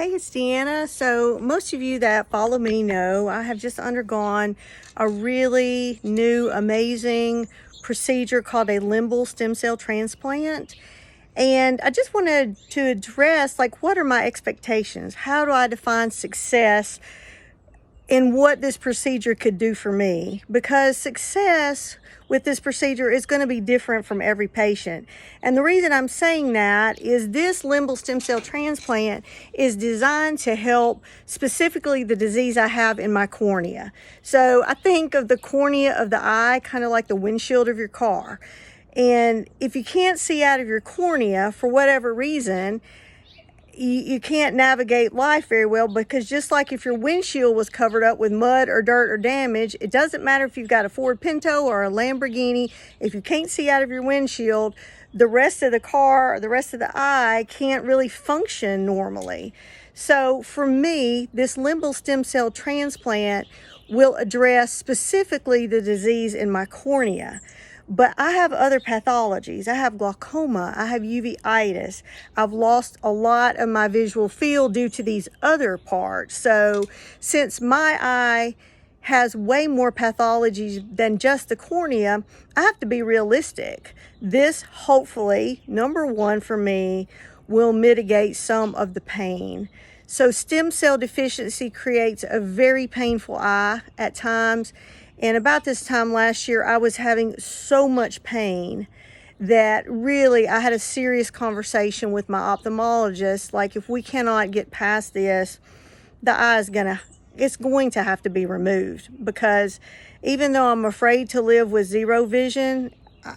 Hey, it's Deanna. So most of you that follow me know I have just undergone a really new, amazing procedure called a limbal stem cell transplant. And I just wanted to address, like, what are my expectations? How do I define success in what this procedure could do for me? Because success with this procedure is going to be different from every patient. And the reason I'm saying that is this limbal stem cell transplant is designed to help specifically the disease I have in my cornea. So I think of the cornea of the eye kind of like the windshield of your car. And if you can't see out of your cornea for whatever reason, you can't navigate life very well, because just like if your windshield was covered up with mud or dirt or damage, it doesn't matter if you've got a Ford Pinto or a Lamborghini. If you can't see out of your windshield, the rest of the car or the rest of the eye can't really function normally. So for me, this limbal stem cell transplant will address specifically the disease in my cornea. But I have other pathologies. I have glaucoma, I have uveitis. I've lost a lot of my visual field due to these other parts. So since my eye has way more pathologies than just the cornea, I have to be realistic. This hopefully, number one for me, will mitigate some of the pain. So stem cell deficiency creates a very painful eye at times. And about this time last year, I was having so much pain that really I had a serious conversation with my ophthalmologist. Like, if we cannot get past this, the eye is it's going to have to be removed, because even though I'm afraid to live with zero vision,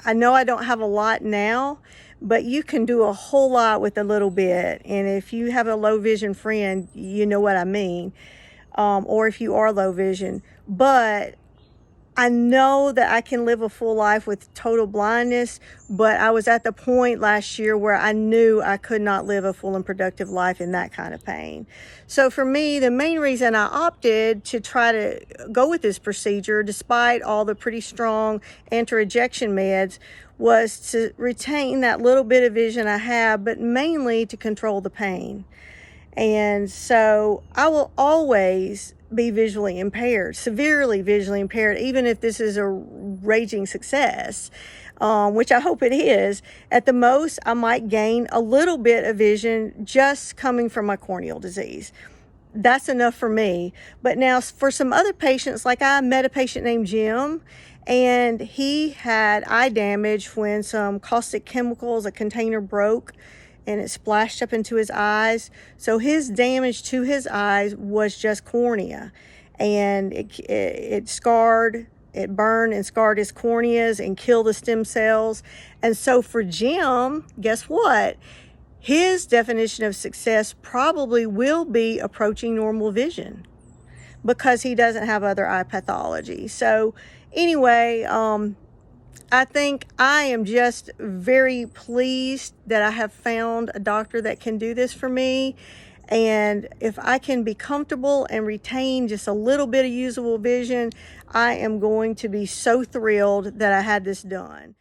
I know I don't have a lot now, but you can do a whole lot with a little bit. And if you have a low vision friend, you know what I mean. Or if you are low vision. But I know that I can live a full life with total blindness, but I was at the point last year where I knew I could not live a full and productive life in that kind of pain. So for me, the main reason I opted to try to go with this procedure, despite all the pretty strong anti-rejection meds, was to retain that little bit of vision I have, but mainly to control the pain. And so I will always be visually impaired, severely visually impaired, even if this is a raging success, which I hope it is. At the most, I might gain a little bit of vision just coming from my corneal disease. That's enough for me. But now for some other patients, like I met a patient named Jim, and he had eye damage when some caustic chemicals, a container broke, and it splashed up into his eyes. So his damage to his eyes was just cornea, and it scarred, it burned and scarred his corneas and killed the stem cells. And so for Jim, guess what? His definition of success probably will be approaching normal vision, because he doesn't have other eye pathology. So anyway, I think I am just very pleased that I have found a doctor that can do this for me. And if I can be comfortable and retain just a little bit of usable vision, I am going to be so thrilled that I had this done.